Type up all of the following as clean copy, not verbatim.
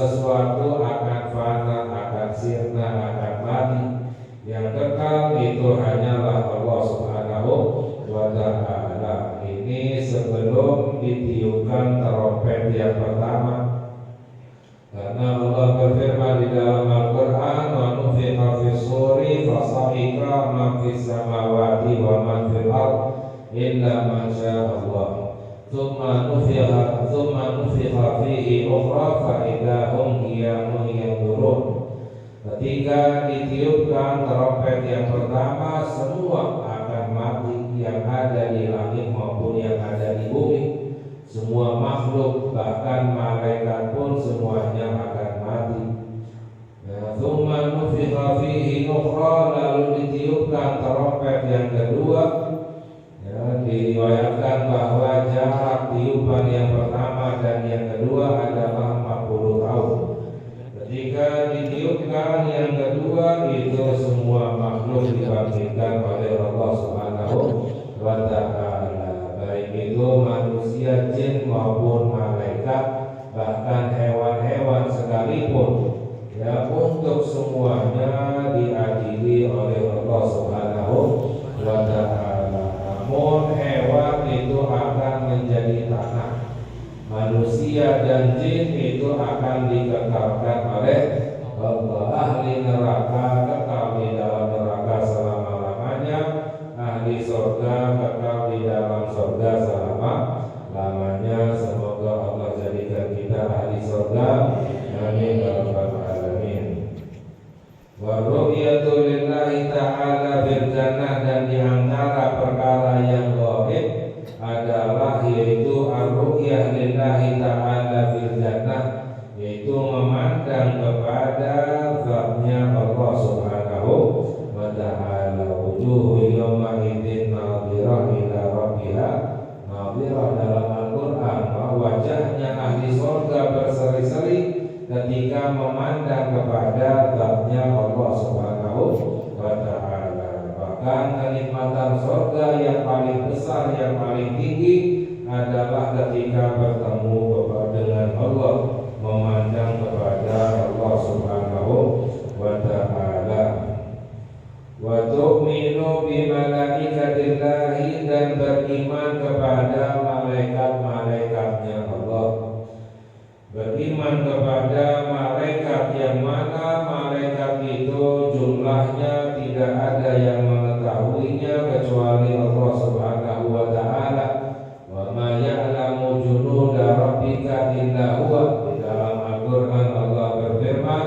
sesuatu akan fana, akan sirna, akan mati. Yang kekal itu hanyalah Allah Subhanahu wa ta'ala. Ini sebelum ditiupkan trompet yang pertama. Karena Allah berfirman di dalam Al-Quran, wa nufiqa fis suri fasaika man fis samawati wa man fil ard illa man syaa Allah. Tsumma nufiqa fihi ukhra fa idza hum qiyamun yanzurun. Ketika ditiupkan trompet yang pertama, semua akan mati, yang ada di langit maupun yang ada di bumi. Semua makhluk, bahkan malaikat pun semuanya akan mati. Tsumma nufikha fihi ukhra, lalu ditiupkan trompet yang kedua. Diriwayatkan bahwa jarak tiupan yang pertama dan yang kedua adalah 40 tahun. Ketika ditiupkan yang kedua, itu semua makhluk dibangkitkan oleh Allah Subhanahu wa ta'ala, baik itu manusia, jin maupun malaikat, bahkan hewan-hewan sekalipun, ya, untuk semuanya diadili oleh Allah Subhanahu wa ta'ala. Namun hewan itu akan menjadi tanah, manusia dan jin itu akan dikekalkan oleh Allah. Ahli neraka kekal di dalam neraka selama-lamanya, ahli surga kekal di dalam surga selama-lamanya. Semoga Allah jadikan kita ahli surga. Amin ya rabbal alamin. Wa ru'yatu lillahi ta'ala fil jannah, dan di antara perkara yang gaib adalah yaitu ar-ru'yah lillahi ta'ala fil jannah, yaitu memandang kepada zatnya Allah Subhanahu wa ta'ala. Wujuhu yawma idzin nadhirah ila rabbiha nadhirah. Dalam Al-Quran, wajahnya ahli surga berseri-seri ketika memandang kepada zatnya Allah Subhanahu wa ta'ala. Bahkan kenikmatan surga yang paling besar, yang paling tinggi adalah ketika bertemu dengan Allah, memandang kepada Allah Subhanahu wa ta'ala. Wa tu'minu bi malaikatillahi, dan beriman kepada malaikat-malaikatnya Allah. Beriman kepada malaikat yang mana malaikat itu jumlahnya tidak ada yang mengetahuinya kecuali Allah Subhanahu wa ta'ala. Wa ma ya'lamu junuda rabbika illa huwa. Di dalam Al-Quran Allah berfirman,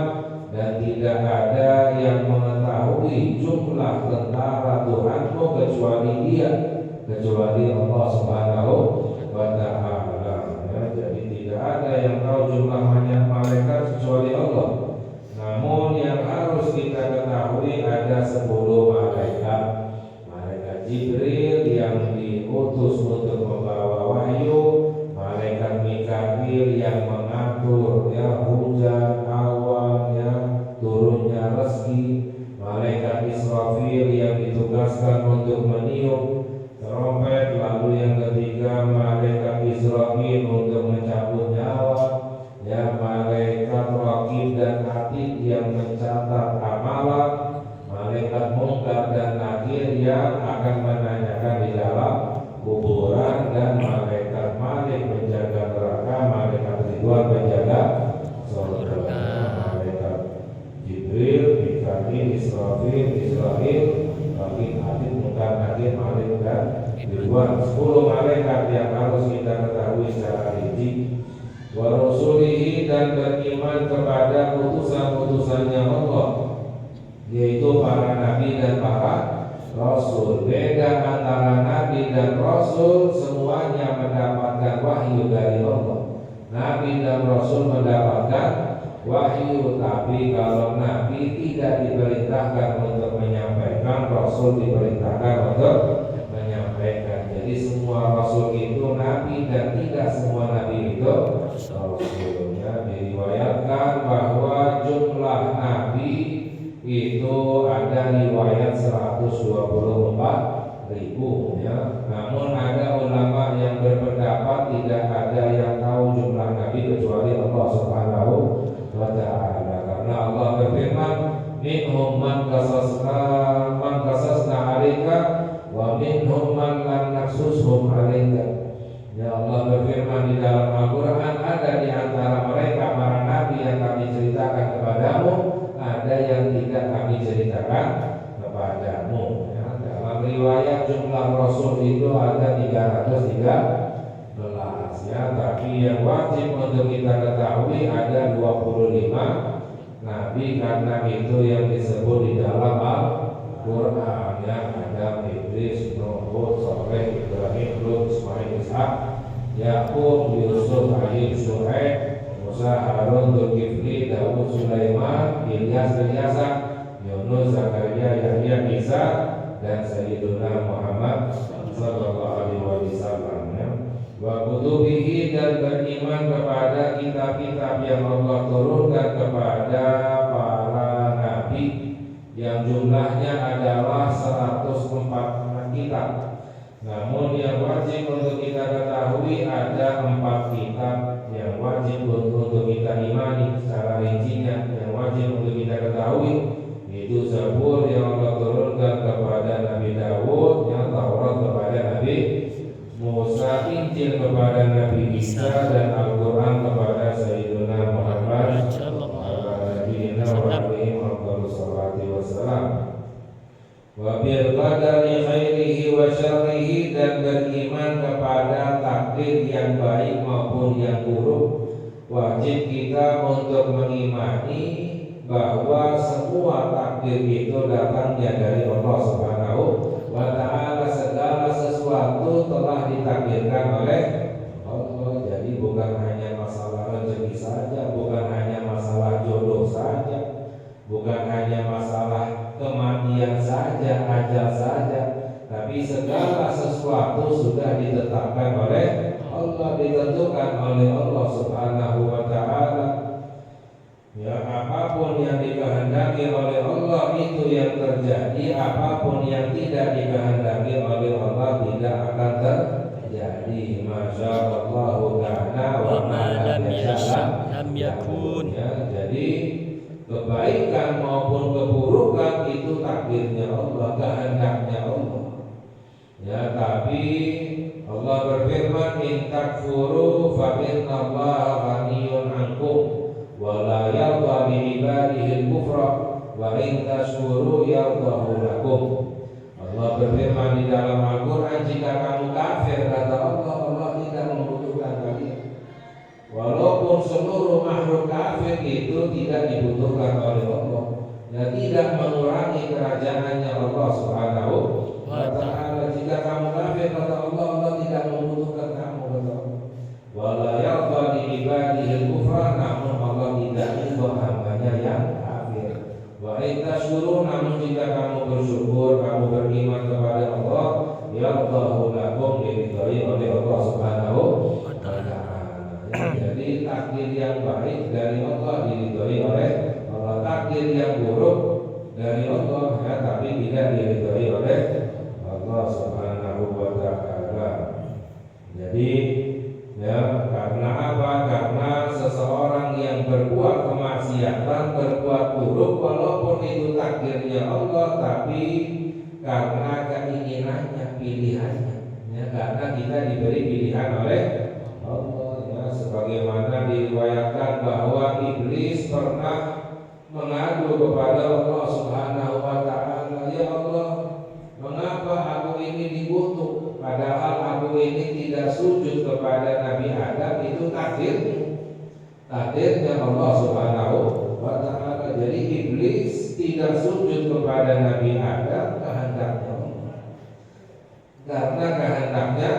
dan tidak ada yang mengetahui jumlah tentara Tuhanmu kecuali Dia, kecuali Allah Subhanahu wa ta'ala. Jadi tidak ada yang tahu jumlah banyak malaikat kecuali Allah. Namun yang harus kita ketahui ada 10 malaikat. Malaikat Jibril yang diutus untuk membawa wahyu, malaikat Mikail yang mengatur hujan, awan, turunnya rezeki, malaikat Israfil yang ditugaskan untuk meniup trompet, lalu yang ketiga malaikat Israfil untuk mencabut nyawa, malaikat Raqib dan Atid yang mencatat amalan, malaikat Munkar dan Nakir yang akan menanyakan di dalam kuburan, dan malaikat Malik menjaga neraka, malaikat Ridwan menjaga surga. Malaikat Jibril, Mikail, Israfil, Raqib, Atid, Munkar, Nakir, Malik dan Ridwan. 10 malaikat yang harus kita ketahui secara rinci. Wa rusulihi, dan beriman kepada utusan-utusannya Allah, yaitu para nabi dan para rasul. Beda antara nabi dan rasul, semuanya mendapatkan wahyu dari Allah. Nabi dan rasul mendapatkan wahyu, tapi kalau nabi tidak diperintahkan untuk menyampaikan, rasul diperintahkan untuk menyampaikan. Jadi semua rasul itu nabi, dan tidak semua nabi itu rasulnya. Diriwayatkan bahwa jumlah nabi itu ada riwayat 124.000, Namun ada ulama yang berpendapat tidak ada yang tahu jumlah nabi kecuali Allah Subhanahu minhum man qasasna 'alaika wa minhum man lam naqsushum 'alaika. Ya Allah berfirman di dalam Al-Quran, ada di antara mereka para nabi yang kami ceritakan kepadamu, ada yang tidak kami ceritakan kepadamu. Ya, dalam riwayat jumlah Rasul itu ada 313 ya, tapi yang wajib untuk kita ketahui ada 25 nabi, karena itu yang disebut di dalam Al-Quran ya. Ada Idris, Nuh, Hud, Saleh, Ibrahim, Lut, Ismail, Ishak, Yakub, Yusuf, Ayub, Syuaib, Musa, Harun, Zulkifli, Daud, Sulaiman, Ilyas, Yunus, Zakaria, Yahya, Isa, dan Sayyiduna Muhammad sallallahu alaihi wasallam ya. Wa kutubihi, dan beriman kepada kitab-kitab yang Allah turunkan kepada para nabi yang jumlahnya adalah 104 kitab. Namun yang wajib untuk kita ketahui ada 4 kitab yang wajib untuk kita imani secara rincinya. Yang wajib untuk kita ketahui itu Zabur yang Allah turunkan kepada Nabi Dawud, yang Taurat kepada Nabi Musa, Injil kepada Nabi Isa, dan Al-Quran kepada Sayyiduna Muhammad wa bil qadari khairihi wa syarrihi, dan beriman kepada takdir yang baik maupun yang buruk. Wajib kita untuk mengimani bahwa semua takdir itu datangnya dari Allah Subhanahu wa ta'ala. Segala sesuatu telah ditakdirkan oleh Allah. Jadi bukan hanya masalah rezeki saja, bukan hanya masalah jodoh saja, bukan hanya masalah kematian saja, ajal saja, tapi segala sesuatu sudah ditetapkan oleh Allah, ditentukan oleh Allah Subhanahu wa ta'ala. Ya, apapun yang dikehendaki oleh Allah itu yang terjadi, apapun yang tidak dikehendaki oleh Allah tidak akan terjadi. Masya Allah kana wa ma lam yasha lam yakun. Ya, jadi kebaikan maupun keburukan itu takdirnya Allah, kehendaknya Allah. Ya, tapi Allah berfirman, in takfuru fa innallaha ghaniyyun 'ankum wa la yarda li ibadihi al-kufra wa in tashkuru yardahu lakum. Allah berfirman di dalam Al-Quran, jika kamu kafir, kata Allah, Allah tidak membutuhkan kalian. Walaupun seluruh makhluk kafir itu tidak dibutuhkan oleh Allah, ya, tidak mengurangi kerajaannya Allah Subhanahu wa ta'ala. Jika kamu kafir, kata Allah, Allah tidak membutuhkan kamu, kata Allah. Wala yarda li ibadihi al-kufra, namun Allah tidak ridha hambanya yang kafir. Wa in tashkuru, namun jika kamu bersyukur, kamu beriman kepada Allah, yardahu lakum, diridhai oleh Allah Subhanahu wa ta'ala. Jadi takdir yang baik dari Allah diridhai oleh Allah, takdir yang buruk dari Allah ya, tapi tidak diridhai oleh Allah Subhanahu wa ta'ala. Jadi ya, karena apa? Karena seseorang yang berbuat kemaksiatan, berbuat buruk, walaupun itu takdirnya Allah, tapi karena keinginannya, pilihannya ya, karena kita diberi pilihan oleh Allah. Sebagaimana diriwayatkan bahwa iblis pernah mengadu kepada Allah Subhanahu wa ta'ala, ya Allah, mengapa aku ini dikutuk padahal aku ini tidak sujud kepada Nabi Adam? Itu takdirnya Allah Subhanahu wa ta'ala. Jadi iblis tidak sujud kepada Nabi Adam, kehendaknya Allah, karena kehendaknya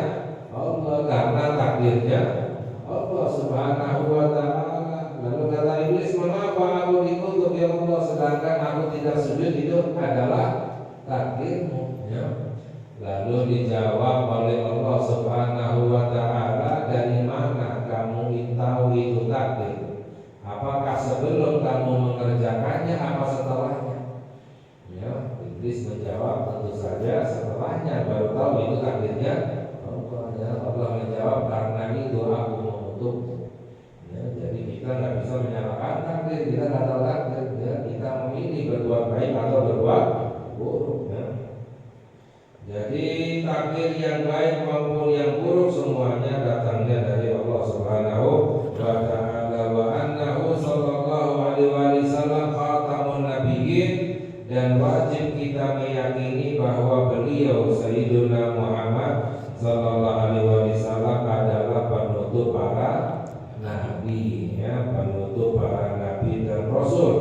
Allah, karena takdirnya Allah Subhanahu wa ta'ala. Lalu kata iblis, mengapa aku dikutuk ya Allah, sedangkan aku tidak sujud? Itu adalah takdirmu ya. Lalu dijawab oleh Allah Subhanahu wa ta'ala, dari mana kamu tahu itu takdir? Apakah sebelum kamu mengerjakannya, apa setelahnya? Ya, iblis menjawab, tentu saja setelahnya, baru tahu itu takdirnya Allah. Ya, Allah menjawab, karena itu aku ya, jadi kita nggak bisa menyalahkan takdir, kita nggak tahu takdir ya, kita memilih berbuat Jadi takdir yang baik maupun yang buruk semuanya datangnya dari Allah Subhanahu wa taala. Wa annahu sallallahu alaihi wasallam khatamun nabiyyin, dan wajib kita meyakini bahwa beliau Sayyiduna Muhammad sallallahu alaihi wasallam adalah penutup para nabi, ya, penutup para nabi dan rasul.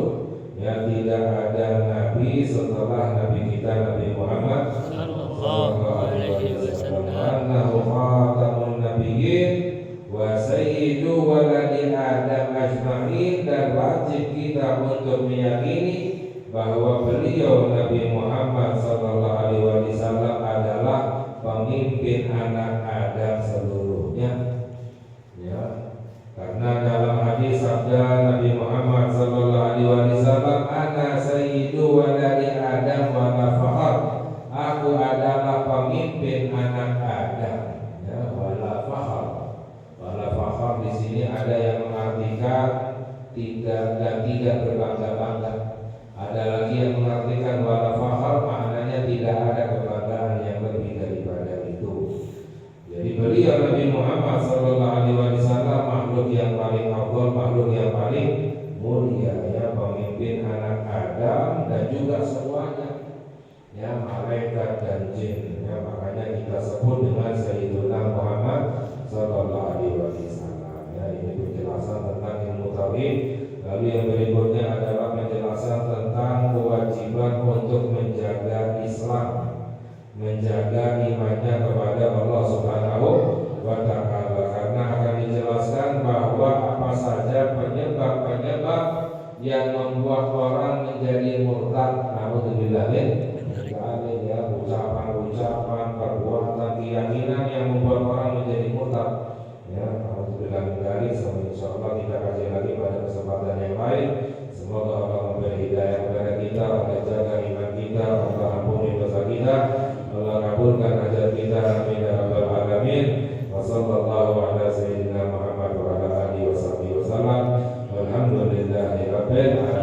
Ya, tidak ada nabi setelah nabi kita Nabi Muhammad sallallahu alaihi wasallam. Annahu khatamun nabiyyin wa sayyidu waladi Adam ajma'in, dan wajib kita untuk meyakini bahwa beliau Nabi Muhammad sallallahu alaihi wasallam adalah pemimpin anak Adam seluruhnya. Ya, karena dalam hadis sabda Nabi Muhammad sallallahu alaihi wasallam, ana sayyidu waladi Adam wa la fakhar, aku adalah pemimpin anak Adam, ya, wala fakhar. Wala fakhar di sini ada yang mengartikan tidak berbangga-bangga. Ada lagi yang mengartikan wala fakhar maknanya tidak ada kebanggaan yang lebih daripada itu. Jadi beliau Nabi Muhammad sallallahu alaihi wasallam makhluk yang paling afdal, makhluk yang paling mulia, ya, pemimpin anak Adam dan juga semuanya, ya, malaikat dan jin, ya, makanya kita sebut dengan Sayyiduna Muhammad sallallahu alaihi wasallam. Ya, ini penjelasan tentang ilmu tauhid. Lalu yang berikutnya adalah penjelasan tentang kewajiban untuk menjaga Islam, menjaga imannya kepada Allah Subhanahu wa taala, karena akan dijelaskan bahwa apa saja penyebab-penyebab yang membuat orang menjadi murtad. Alhamdulillah, ya, ucapan-ucapan, perbuatan, keyakinan yang membuat orang menjadi murtad. Ya, alhamdulillah dari insyaallah kita kaji lagi pada kesempatan yang lain. Semoga Allah memberi hidayah kepada kita, Allah jaga iman kita, Allah ampuni dosa kita, Allah kabulkan hajat kita, amin ya rabbal alamin. Wa sallallahu ala sayyidina Muhammad wa ala alihi wasallam. Walhamdulillahi rabbil alamin.